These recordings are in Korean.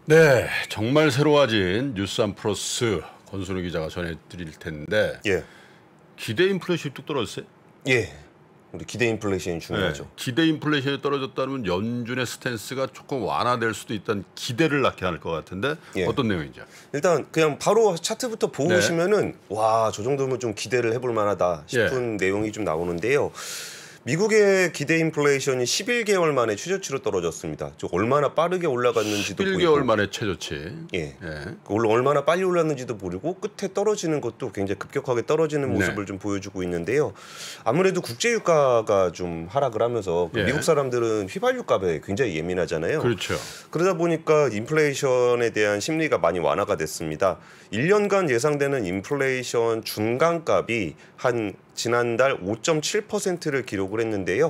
네, 정말 새로워진 뉴스한 플러스 권순우 기자가 전해드릴 텐데 예. 기대 인플레이션이 뚝 떨어졌어요? 예. 우리 기대 인플레이션이 중요하죠. 네, 기대 인플레이션이 떨어졌다면 연준의 스탠스가 조금 완화될 수도 있다는 기대를 낳게 할 것 같은데 예. 어떤 내용이죠? 일단 그냥 바로 차트부터 보시면은 와, 저 정도면 좀 기대를 해볼 만하다 싶은 내용이 좀 나오는데요. 미국의 기대 인플레이션이 11개월 만에 최저치로 떨어졌습니다. 저 얼마나 빠르게 올라갔는지도 11개월 보이고, 만에 최저치. 예. 얼마나 빨리 올랐는지도 모르고 끝에 떨어지는 것도 굉장히 급격하게 떨어지는 모습을 좀 보여주고 있는데요. 아무래도 국제 유가가 좀 하락을 하면서 미국 사람들은 휘발유 값에 굉장히 예민하잖아요. 그렇죠. 그러다 보니까 인플레이션에 대한 심리가 많이 완화가 됐습니다. 1년간 예상되는 인플레이션 중간값이 한 지난달 5.7%를 기록을 했는데요.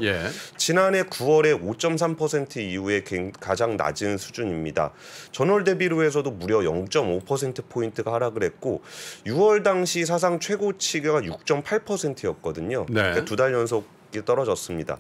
지난해 9월에 5.3% 이후에 가장 낮은 수준입니다. 전월 대비로 해서도 무려 0.5%포인트가 하락을 했고 6월 당시 사상 최고치가 6.8%였거든요. 그러니까 2달 연속 떨어졌습니다.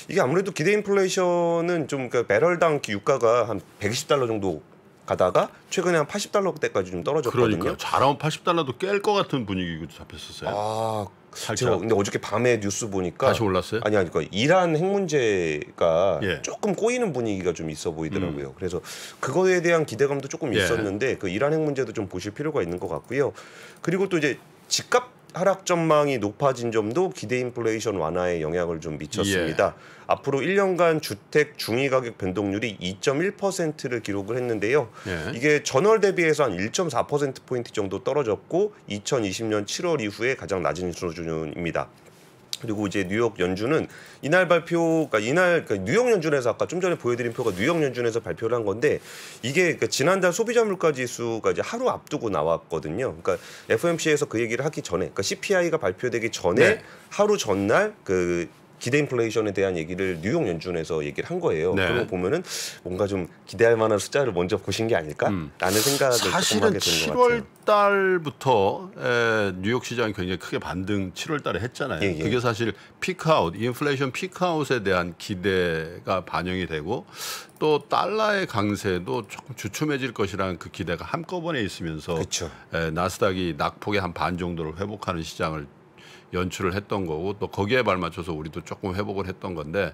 이게 아무래도 기대 인플레이션은 좀 배럴당 유가가 한 120달러 정도 가다가 최근에 한 80달러대까지 좀 떨어졌거든요. 그러니까 잘하면 80달러도 깰 것 같은 분위기도 잡혔었어요. 제가 근데 어저께 밤에 뉴스 보니까 다시 올랐어요? 아니 그러니까 이란 핵 문제가 조금 꼬이는 분위기가 좀 있어 보이더라고요. 그래서 그거에 대한 기대감도 조금 있었는데 그 이란 핵 문제도 좀 보실 필요가 있는 것 같고요. 그리고 또 이제 집값 하락 전망이 높아진 점도 기대 인플레이션 완화에 영향을 좀 미쳤습니다. 앞으로 1년간 주택 중위 가격 변동률이 2.1%를 기록을 했는데요. 이게 전월 대비해서 한 1.4%포인트 정도 떨어졌고 2020년 7월 이후에 가장 낮은 수준입니다. 그리고 이제 뉴욕 연준은 이날 그러니까 뉴욕 연준에서 아까 좀 전에 보여드린 표가 뉴욕 연준에서 발표를 한 건데 이게 지난달 소비자 물가 지수가 이제 하루 앞두고 나왔거든요. 그러니까 FOMC에서 그 얘기를 하기 전에, 그러니까 CPI가 발표되기 전에 하루 전날 그 기대 인플레이션에 대한 얘기를 뉴욕 연준에서 얘기를 한 거예요. 그런 거 보면은 뭔가 좀 기대할 만한 숫자를 먼저 보신 게 아닐까라는 생각을 조금 하게 되는 것 같아요. 7월 달부터 뉴욕 시장이 굉장히 크게 반등 7월 달에 했잖아요. 그게 사실 피크아웃, 인플레이션 피크아웃에 대한 기대가 반영이 되고 또 달러의 강세도 조금 주춤해질 것이라는 그 기대가 한꺼번에 있으면서 나스닥이 낙폭의 한 반 정도를 회복하는 시장을 연출을 했던 거고 또 거기에 발맞춰서 우리도 조금 회복을 했던 건데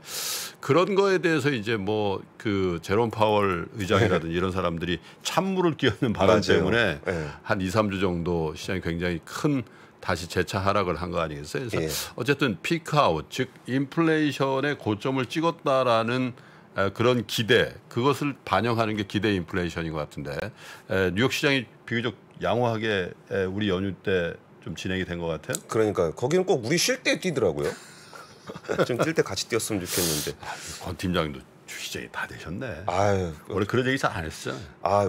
그런 거에 대해서 이제 뭐 그 제롬 파월 의장이라든지 이런 사람들이 찬물을 끼얹는 바람 때문에 한 2, 3주 정도 시장이 굉장히 큰 다시 재차 하락을 한 거 아니겠어요? 그래서 어쨌든 피크아웃 즉 인플레이션의 고점을 찍었다라는 그런 기대 그것을 반영하는 게 기대 인플레이션인 것 같은데 뉴욕 시장이 비교적 양호하게 우리 연휴 때 좀 진행이 된 것 같아요. 그러니까 거기는 꼭 우리 쉴 때 뛰더라고요. 좀 뛸 때 같이 뛰었으면 좋겠는데. 권 팀장도 주시장이 다 되셨네. 원래 그런 얘기 잘 안 했잖아요.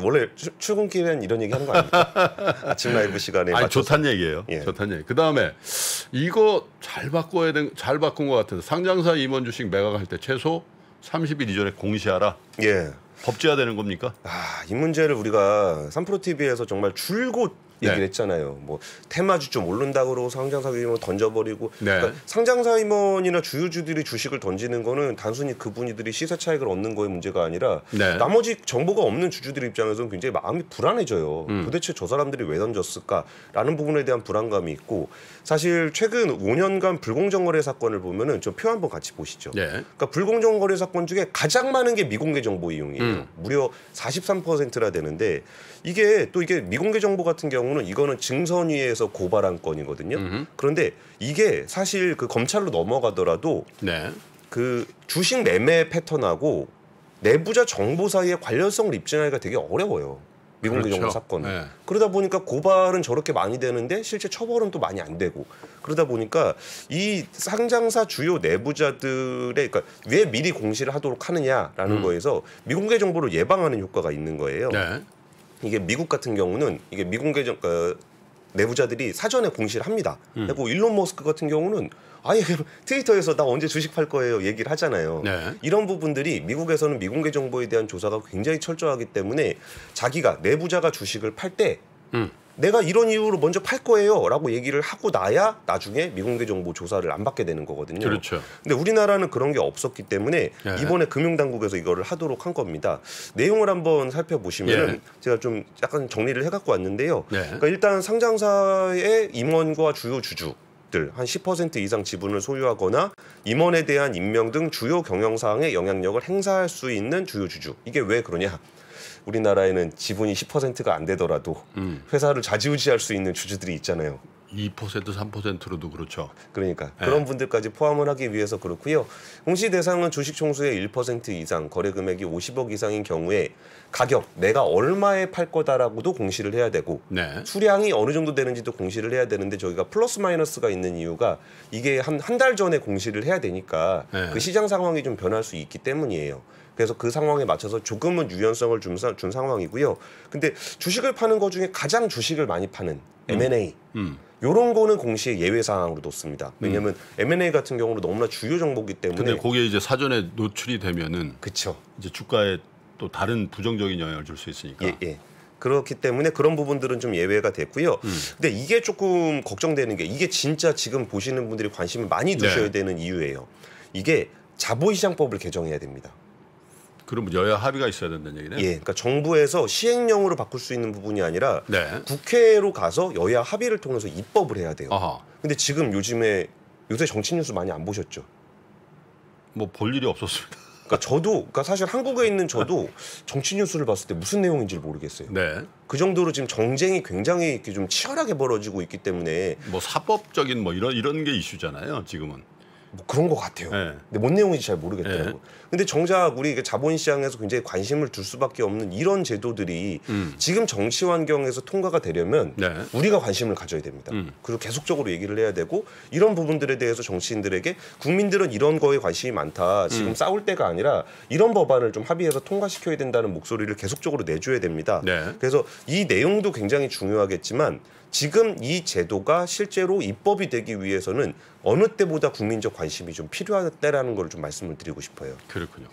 원래 출근길엔 이런 얘기 하는 거 아닙니까? 아침 라이브 시간에. 좋다는 얘기예요. 좋다는 얘기. 그 다음에 이거 잘 바꾼 것 같은데 상장사 임원 주식 매각할 때 최소 30일 이전에 공시하라. 법제화 되는 겁니까? 이 문제를 우리가 3프로TV에서 정말 줄곧 얘기를 했잖아요. 뭐 테마주 좀 오른다 그러고 상장사 임원 던져버리고 그러니까 상장사 임원이나 주주들이 주식을 던지는 거는 단순히 그분들이 시세 차익을 얻는 거의 문제가 아니라 나머지 정보가 없는 주주들 입장에서는 굉장히 마음이 불안해져요. 도대체 저 사람들이 왜 던졌을까라는 부분에 대한 불안감이 있고 사실 최근 5년간 불공정거래 사건을 보면은 저 표 한번 같이 보시죠. 그러니까 불공정거래 사건 중에 가장 많은 게 미공개 정보 이용이에요. 무려 43%나 되는데 이게 미공개 정보 같은 경우는 이거는 증선위에서 고발한 건이거든요. 그런데 이게 사실 그 검찰로 넘어가더라도 그 주식 매매 패턴하고 내부자 정보 사이의 관련성을 입증하기가 되게 어려워요. 미공개 정보 사건은. 그러다 보니까 고발은 저렇게 많이 되는데 실제 처벌은 또 많이 안 되고 그러다 보니까 이 상장사 주요 내부자들의 그러니까 왜 미리 공시를 하도록 하느냐라는 거에서 미공개 정보를 예방하는 효과가 있는 거예요. 이게 미국 같은 경우는 이게 미공개 내부자들이 사전에 공시를 합니다. 그리고 일론 머스크 같은 경우는 아예 트위터에서 나 언제 주식 팔 거예요 얘기를 하잖아요. 이런 부분들이 미국에서는 미공개 정보에 대한 조사가 굉장히 철저하기 때문에 자기가 내부자가 주식을 팔 때 내가 이런 이유로 먼저 팔 거예요라고 얘기를 하고 나야 나중에 미공개 정보 조사를 안 받게 되는 거거든요. 그렇죠. 근데 우리나라는 그런 게 없었기 때문에 이번에 금융당국에서 이거를 하도록 한 겁니다. 내용을 한번 살펴보시면 제가 좀 약간 정리를 해갖고 왔는데요. 그러니까 일단 상장사의 임원과 주요 주주 한 10% 이상 지분을 소유하거나 임원에 대한 임명 등 주요 경영사항에 영향력을 행사할 수 있는 주요 주주. 이게 왜 그러냐? 우리나라에는 지분이 10%가 안 되더라도 회사를 좌지우지할 수 있는 주주들이 있잖아요. 2% 3%로도 그렇죠. 그러니까 그런 분들까지 포함을 하기 위해서 그렇고요. 공시 대상은 주식 총수의 1% 이상, 거래 금액이 50억 이상인 경우에 가격, 내가 얼마에 팔 거다라고도 공시를 해야 되고 수량이 어느 정도 되는지도 공시를 해야 되는데 저희가 플러스 마이너스가 있는 이유가 이게 한 달 전에 공시를 해야 되니까 그 시장 상황이 좀 변할 수 있기 때문이에요. 그래서 그 상황에 맞춰서 조금은 유연성을 준 상황이고요. 근데 주식을 파는 것 중에 가장 주식을 많이 파는 M&A 요런 거는 공시의 예외 사항으로 놓습니다. 왜냐하면 M&A 같은 경우는 너무나 주요 정보이기 때문에. 근데 그게 이제 사전에 노출이 되면은 그쵸. 이제 주가에 또 다른 부정적인 영향을 줄 수 있으니까. 예. 그렇기 때문에 그런 부분들은 좀 예외가 됐고요. 근데 이게 조금 걱정되는 게 이게 진짜 지금 보시는 분들이 관심을 많이 두셔야 되는 이유예요. 이게 자본시장법을 개정해야 됩니다. 그럼 여야 합의가 있어야 된다는 얘기네요. 예, 그러니까 정부에서 시행령으로 바꿀 수 있는 부분이 아니라 국회로 가서 여야 합의를 통해서 입법을 해야 돼요. 근데 지금 요새 정치 뉴스 많이 안 보셨죠? 뭐 볼 일이 없었습니다. 그러니까 사실 한국에 있는 저도 정치 뉴스를 봤을 때 무슨 내용인지를 모르겠어요. 그 정도로 지금 정쟁이 굉장히 이렇게 좀 치열하게 벌어지고 있기 때문에 뭐 사법적인 뭐 이런 게 이슈잖아요, 지금은. 뭐 그런 것 같아요. 근데 뭔 내용인지 잘 모르겠더라고요. 근데 정작 우리 자본시장에서 굉장히 관심을 둘 수밖에 없는 이런 제도들이 지금 정치 환경에서 통과가 되려면 우리가 관심을 가져야 됩니다. 그리고 계속적으로 얘기를 해야 되고 이런 부분들에 대해서 정치인들에게 국민들은 이런 거에 관심이 많다. 지금 싸울 때가 아니라 이런 법안을 좀 합의해서 통과시켜야 된다는 목소리를 계속적으로 내줘야 됩니다. 그래서 이 내용도 굉장히 중요하겠지만 지금 이 제도가 실제로 입법이 되기 위해서는 어느 때보다 국민적 관심이 좀 필요한 때라는 걸 좀 말씀을 드리고 싶어요. 그렇군요.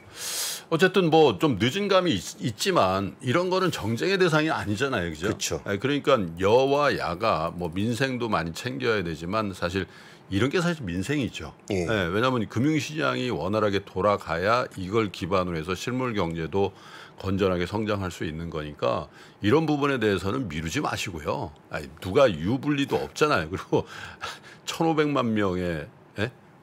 어쨌든 뭐 좀 늦은 감이 있지만 이런 거는 정쟁의 대상이 아니잖아요, 그죠? 그렇죠. 그러니까 여와 야가 뭐 민생도 많이 챙겨야 되지만 사실 이런 게 사실 민생이죠. 왜냐하면 금융시장이 원활하게 돌아가야 이걸 기반으로 해서 실물 경제도 건전하게 성장할 수 있는 거니까 이런 부분에 대해서는 미루지 마시고요. 누가 유불리도 없잖아요. 그리고 1,500만 명의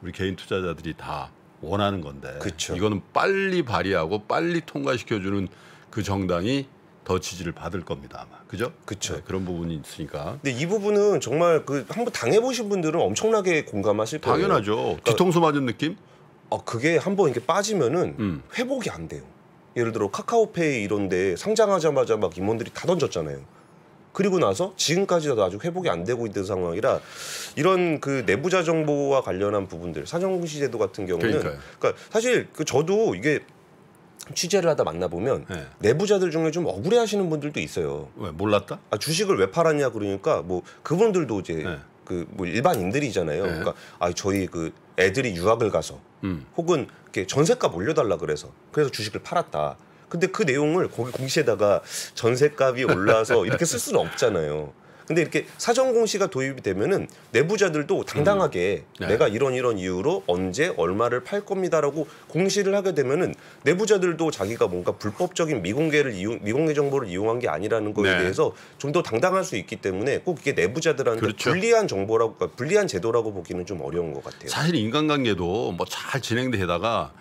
우리 개인 투자자들이 다 원하는 건데 이거는 빨리 발의하고 빨리 통과시켜주는 그 정당이 더 지지를 받을 겁니다 아마. 그죠? 그렇죠. 그런 부분이 있으니까. 근데 이 부분은 정말 한번 당해보신 분들은 엄청나게 공감하실 거예요. 당연하죠. 그러니까, 뒤통수 맞은 느낌? 그게 한번 이렇게 빠지면은 회복이 안 돼요. 예를 들어 카카오페이 이런데 상장하자마자 막 임원들이 다 던졌잖아요. 그리고 나서 지금까지도 아직 회복이 안 되고 있는 상황이라 이런 그 내부자 정보와 관련한 부분들, 사전공시 제도 같은 경우는 그러니까 사실 저도 이게 취재를 하다 만나보면 내부자들 중에 좀 억울해하시는 분들도 있어요. 왜 몰랐다? 주식을 왜 팔았냐 그러니까 뭐 그분들도 이제 뭐 일반인들이잖아요. 그러니까 저희 애들이 유학을 가서 혹은 이렇게 전세값 올려달라 그래서 주식을 팔았다. 근데 그 내용을 거기 공시에다가 전세값이 올라서 이렇게 쓸 수는 없잖아요. 근데 이렇게 사전 공시가 도입이 되면은 내부자들도 당당하게 내가 이런 이유로 언제 얼마를 팔 겁니다라고 공시를 하게 되면은 내부자들도 자기가 뭔가 불법적인 미공개 정보를 이용한 게 아니라는 거에 대해서 좀 더 당당할 수 있기 때문에 꼭 이게 내부자들한테 불리한 정보라고, 그러니까 불리한 제도라고 보기는 좀 어려운 것 같아요. 사실 인간관계도 뭐 잘 진행되다가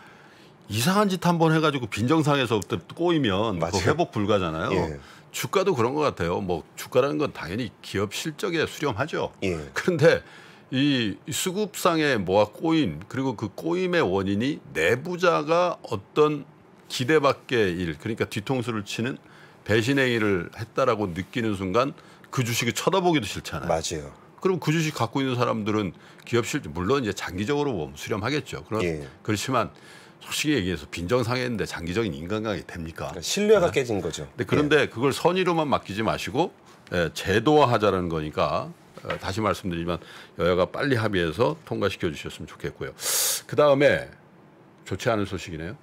이상한 짓 한번 해가지고 빈정상에서 꼬이면 그 회복 불가잖아요. 주가도 그런 것 같아요. 뭐 주가라는 건 당연히 기업 실적에 수렴하죠. 그런데 이 수급상의 뭐가 꼬임, 그리고 그 꼬임의 원인이 내부자가 어떤 기대 밖의 일, 그러니까 뒤통수를 치는 배신의 일을 했다라고 느끼는 순간 그 주식을 쳐다보기도 싫잖아요. 맞아요. 그럼 그 주식 갖고 있는 사람들은 기업 실적, 물론 이제 장기적으로 보면 수렴하겠죠. 그렇지만 솔직히 얘기해서 빈정상했는데 장기적인 인간관계 됩니까? 그러니까 신뢰가 깨진 거죠. 그런데 그걸 선의로만 맡기지 마시고 제도화하자라는 거니까 다시 말씀드리지만 여야가 빨리 합의해서 통과시켜 주셨으면 좋겠고요. 그다음에 좋지 않은 소식이네요.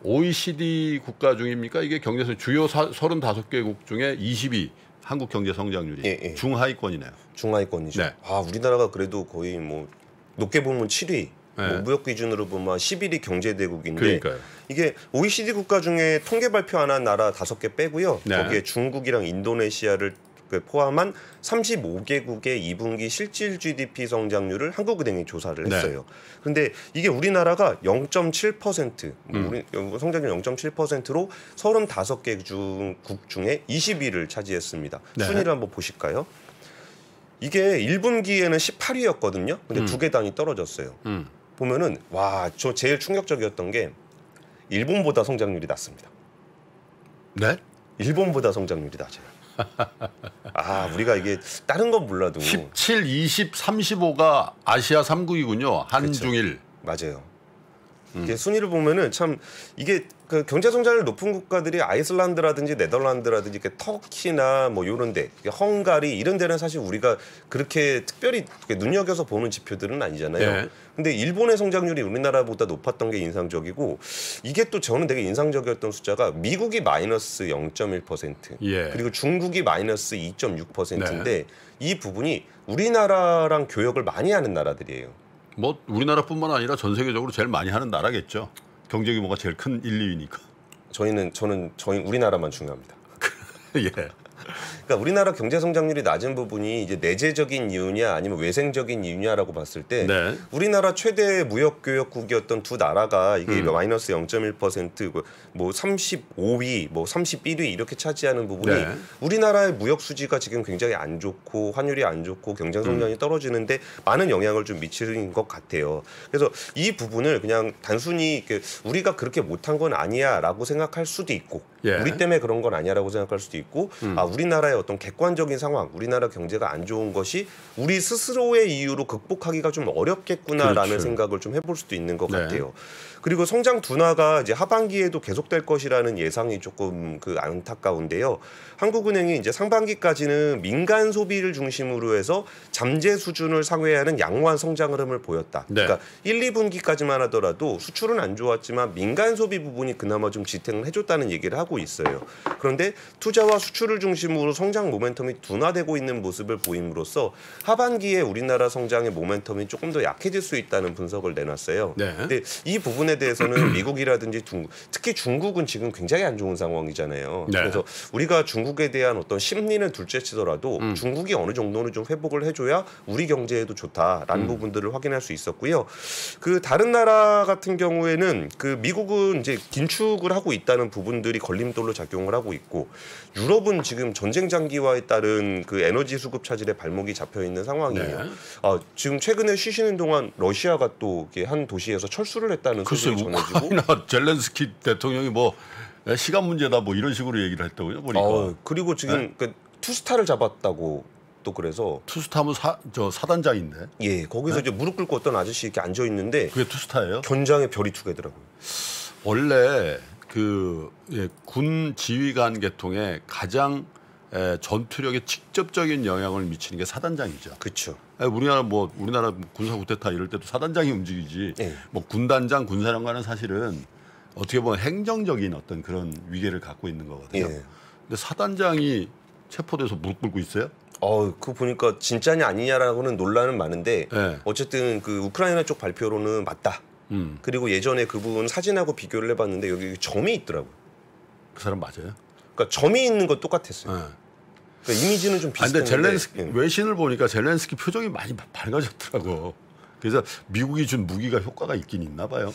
OECD 국가 중입니까? 이게 경제선 주요 35개국 중에 20위 한국 경제 성장률이 예, 예. 중하위권이네요. 중하위권이죠. 네. 아, 우리나라가 그래도 거의 뭐 높게 보면 7위, 네. 뭐 무역 기준으로 보면 11위 경제대국인데 그러니까요. 이게 OECD 국가 중에 통계 발표 안 한 나라 5개 빼고요. 네. 거기에 중국이랑 인도네시아를 포함한 35개국의 2분기 실질 GDP 성장률을 한국은행이 조사를 했어요. 그런데 이게 우리나라가 0.7%, 우리 성장률 0.7%로 35개 국 중에 20위를 차지했습니다. 네. 순위를 한번 보실까요? 이게 1분기에는 18위였거든요. 근데 2개 단위 떨어졌어요. 보면은 와, 저 제일 충격적이었던 게 일본보다 성장률이 낮습니다. 네? 일본보다 성장률이 낮아요. 아, 우리가 이게 다른 건 몰라도 17, 20, 35가 아시아 3국이군요. 한중일. 맞아요. 이게 순위를 보면은 참 이게 그 경제 성장률 높은 국가들이 아이슬란드라든지 네덜란드라든지 이렇게 터키나 뭐 요런데 헝가리 이런 데는 사실 우리가 그렇게 특별히 눈여겨서 보는 지표들은 아니잖아요. 네. 근데 일본의 성장률이 우리나라보다 높았던 게 인상적이고 이게 또 저는 되게 인상적이었던 숫자가 미국이 마이너스 0.1% 예. 그리고 중국이 마이너스 2.6%인데 네. 이 부분이 우리나라랑 교역을 많이 하는 나라들이에요. 뭐 우리나라뿐만 아니라 전 세계적으로 제일 많이 하는 나라겠죠. 경제 규모가 제일 큰 1, 2위니까. 저희 우리나라만 중요합니다. 예. 그러니까 우리나라 경제 성장률이 낮은 부분이 이제 내재적인 이유냐 아니면 외생적인 이유냐라고 봤을 때 네. 우리나라 최대 무역 교역국이었던 두 나라가 이게 마이너스 0.1% 뭐 35위, 뭐 31위 이렇게 차지하는 부분이 네. 우리나라의 무역 수지가 지금 굉장히 안 좋고 환율이 안 좋고 경제 성장이 떨어지는데 많은 영향을 좀 미치는 것 같아요. 그래서 이 부분을 그냥 단순히 우리가 그렇게 못한 건 아니야라고 생각할 수도 있고 예. 우리 때문에 그런 건 아니야라고 생각할 수도 있고 아, 우리나라의 어떤 객관적인 상황, 우리나라 경제가 안 좋은 것이 우리 스스로의 이유로 극복하기가 좀 어렵겠구나라는 그렇죠. 생각을 좀 해볼 수도 있는 것 네. 같아요. 그리고 성장 둔화가 이제 하반기에도 계속될 것이라는 예상이 조금 안타까운데요. 한국은행이 이제 상반기까지는 민간 소비를 중심으로 해서 잠재 수준을 상회하는 양호한 성장 흐름을 보였다. 네. 그러니까 1, 2분기까지만 하더라도 수출은 안 좋았지만 민간 소비 부분이 그나마 좀 지탱을 해줬다는 얘기를 하고 있어요. 그런데 투자와 수출을 중심으로 성장 모멘텀이 둔화되고 있는 모습을 보임으로써 하반기에 우리나라 성장의 모멘텀이 조금 더 약해질 수 있다는 분석을 내놨어요. 네. 근데 이 부분에 대해서는 미국이라든지 중국, 특히 중국은 지금 굉장히 안 좋은 상황이잖아요. 네. 그래서 우리가 중국에 대한 어떤 심리는 둘째치더라도 중국이 어느 정도는 좀 회복을 해줘야 우리 경제에도 좋다라는 부분들을 확인할 수 있었고요. 그 다른 나라 같은 경우에는 그 미국은 이제 긴축을 하고 있다는 부분들이 걸림돌로 작용을 하고 있고 유럽은 지금 전쟁 장기화에 따른 그 에너지 수급 차질에 발목이 잡혀 있는 상황이에요. 네. 지금 최근에 쉬시는 동안 러시아가 또 한 도시에서 철수를 했다는 소식이 전해지고 우크라이나 젤렌스키 대통령이 뭐 시간 문제다 뭐 이런 식으로 얘기를 했더군요. 보니까. 그리고 지금 그 투스타를 잡았다고 또 그래서 투스타면 사단장인데. 예, 거기서 이제 무릎 꿇고 어떤 아저씨 이렇게 앉아 있는데 그게 투스타예요? 견장에 별이 두 개더라고요. 원래 군 지휘관 계통에 가장 전투력에 직접적인 영향을 미치는 게 사단장이죠. 그렇죠. 우리나라 군사 쿠데타 이럴 때도 사단장이 움직이지. 예. 뭐 군단장, 군사령관은 사실은 어떻게 보면 행정적인 어떤 그런 위계를 갖고 있는 거거든요. 예. 근데 사단장이 체포돼서 무릎 꿇고 있어요? 그거 보니까 진짜냐 아니냐라고는 논란은 많은데 예. 어쨌든 그 우크라이나 쪽 발표로는 맞다. 그리고 예전에 그분 사진하고 비교를 해봤는데 여기 점이 있더라고요. 그 사람 맞아요? 그러니까 점이 있는 건 똑같았어요. 예. 그러니까 이미지는 좀 근데 비슷한데 외신을 보니까 젤렌스키 표정이 많이 밝아졌더라고. 그래서 미국이 준 무기가 효과가 있긴 있나 봐요.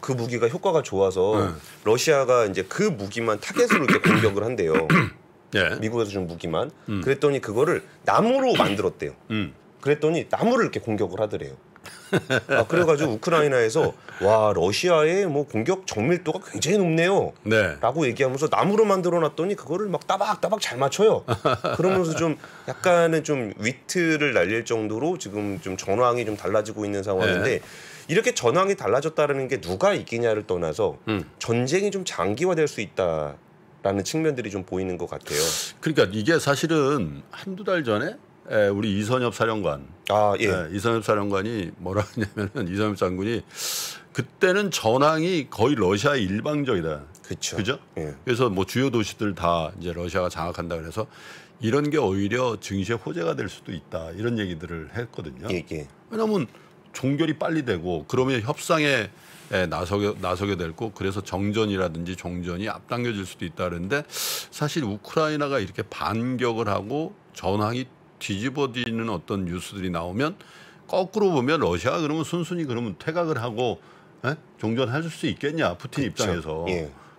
그 무기가 효과가 좋아서 러시아가 이제 그 무기만 타겟으로 이렇게 공격을 한대요. 예. 미국에서 준 무기만. 그랬더니 그거를 나무로 만들었대요. 그랬더니 나무를 이렇게 공격을 하더래요. 그래가지고 우크라이나에서 와 러시아의 뭐 공격 정밀도가 굉장히 높네요. 네. 라고 얘기하면서 나무로 만들어놨더니 그거를 막 따박따박 잘 맞춰요. 그러면서 좀 약간은 좀 위트를 날릴 정도로 지금 좀 전황이 좀 달라지고 있는 상황인데 네. 이렇게 전황이 달라졌다는 게 누가 이기냐를 떠나서 전쟁이 좀 장기화될 수 있다라는 측면들이 좀 보이는 것 같아요. 그러니까 이게 사실은 한두 달 전에 우리 이선엽 사령관, 이선엽 사령관이 뭐라 하냐면은 이선엽 장군이 그때는 전황이 거의 러시아 일방적이다. 그렇죠. 그죠? 예. 그래서 뭐 주요 도시들 다 이제 러시아가 장악한다 그래서 이런 게 오히려 증시의 호재가 될 수도 있다 이런 얘기들을 했거든요. 왜냐하면 종결이 빨리 되고 그러면 협상에 나서게 되고 그래서 정전이라든지 종전이 앞당겨질 수도 있다는데 사실 우크라이나가 이렇게 반격을 하고 전황이 뒤집어지는 어떤 뉴스들이 나오면 거꾸로 보면 러시아가 그러면 순순히 그러면 퇴각을 하고 종전할 수 있겠냐 푸틴 입장에서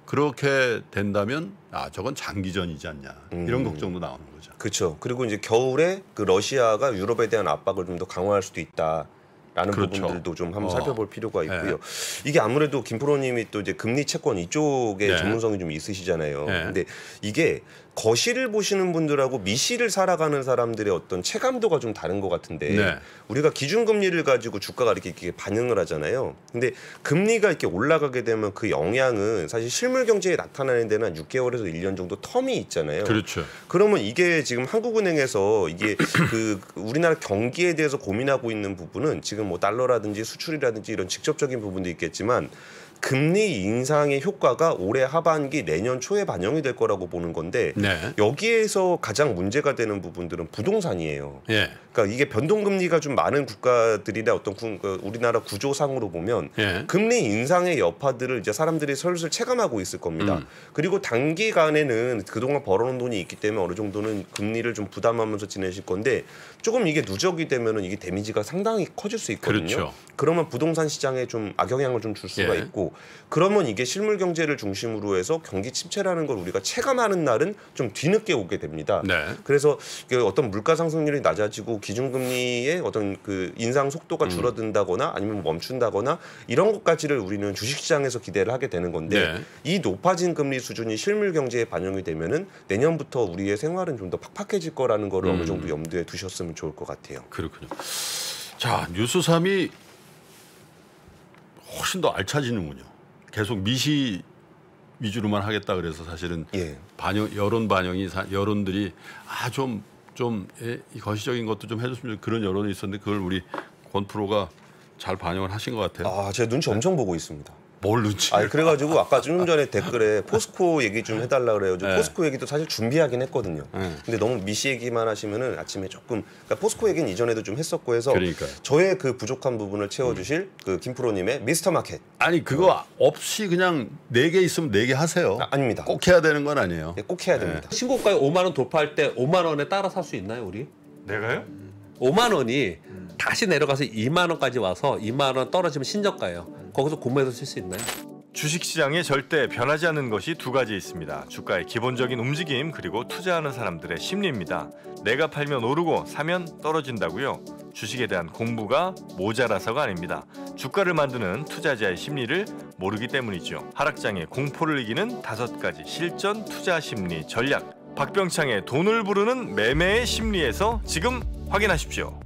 그렇게 된다면 저건 장기전이지 않냐 이런 걱정도 나오는 거죠. 그렇죠. 그리고 이제 겨울에 그 러시아가 유럽에 대한 압박을 좀 더 강화할 수도 있다. 라는 부분들도 좀 한번 살펴볼 필요가 있고요. 이게 아무래도 김프로님이 또 이제 금리 채권 이쪽에 전문성이 좀 있으시잖아요. 근데 이게 거시를 보시는 분들하고 미시를 살아가는 사람들의 어떤 체감도가 좀 다른 것 같은데 우리가 기준금리를 가지고 주가가 이렇게 반응을 하잖아요. 근데 금리가 이렇게 올라가게 되면 그 영향은 사실 실물 경제에 나타나는 데는 한 6개월에서 1년 정도 텀이 있잖아요. 그렇죠. 그러면 이게 지금 한국은행에서 이게 그 우리나라 경기에 대해서 고민하고 있는 부분은 지금 뭐 달러라든지 수출이라든지 이런 직접적인 부분도 있겠지만 금리 인상의 효과가 올해 하반기 내년 초에 반영이 될 거라고 보는 건데 여기에서 가장 문제가 되는 부분들은 부동산이에요. 그러니까 이게 변동금리가 좀 많은 국가들이나 어떤 우리나라 구조상으로 보면 금리 인상의 여파들을 이제 사람들이 슬슬 체감하고 있을 겁니다. 그리고 단기간에는 그동안 벌어놓은 돈이 있기 때문에 어느 정도는 금리를 좀 부담하면서 지내실 건데 조금 이게 누적이 되면은 이게 데미지가 상당히 커질 수 있거든요. 그러면 부동산 시장에 좀 악영향을 좀 줄 수가 있고 그러면 이게 실물 경제를 중심으로 해서 경기 침체라는 걸 우리가 체감하는 날은 좀 뒤늦게 오게 됩니다. 그래서 어떤 물가 상승률이 낮아지고 기준금리의 어떤 그 인상 속도가 줄어든다거나 아니면 멈춘다거나 이런 것까지를 우리는 주식시장에서 기대를 하게 되는 건데 이 높아진 금리 수준이 실물 경제에 반영이 되면은 내년부터 우리의 생활은 좀 더 팍팍해질 거라는 거를 어느 정도 염두에 두셨으면 좋을 것 같아요. 그렇군요. 자, 뉴스 3이 훨씬 더 알차지는군요. 계속 미시 위주로만 하겠다 그래서 사실은 여론 반영이 여론들이 이 거시적인 것도 좀 해줬으면 그런 여론이 있었는데 그걸 우리 권 프로가 잘 반영을 하신 것 같아요. 제가 눈치 엄청 보고 있습니다. 뭘 눈치? 그래가지고 아까 좀 전에 댓글에 포스코 얘기 좀 해달라 그래요. 포스코 얘기도 사실 준비하긴 했거든요. 근데 너무 미시 얘기만 하시면은 아침에 조금 그러니까 포스코 얘기는 이전에도 좀 했었고 해서 저의 그 부족한 부분을 채워주실 그 김프로님의 미스터 마켓. 아니 그거 없이 그냥 4개 있으면 4개 하세요. 아닙니다. 꼭 해야 되는 건 아니에요. 꼭 해야 됩니다. 신고가에 5만 원 돌파할 때 5만 원에 따라 살 수 있나요, 우리? 내가요? 5만 원이 다시 내려가서 2만 원까지 와서 2만 원 떨어지면 신저가예요. 거기서 구매해서 쓸 수 있나요? 주식시장에 절대 변하지 않는 것이 두 가지 있습니다. 주가의 기본적인 움직임 그리고 투자하는 사람들의 심리입니다. 내가 팔면 오르고 사면 떨어진다고요? 주식에 대한 공부가 모자라서가 아닙니다. 주가를 만드는 투자자의 심리를 모르기 때문이죠. 하락장의 공포를 이기는 5가지 실전 투자 심리 전략. 박병창의 돈을 부르는 매매의 심리에서 지금 확인하십시오.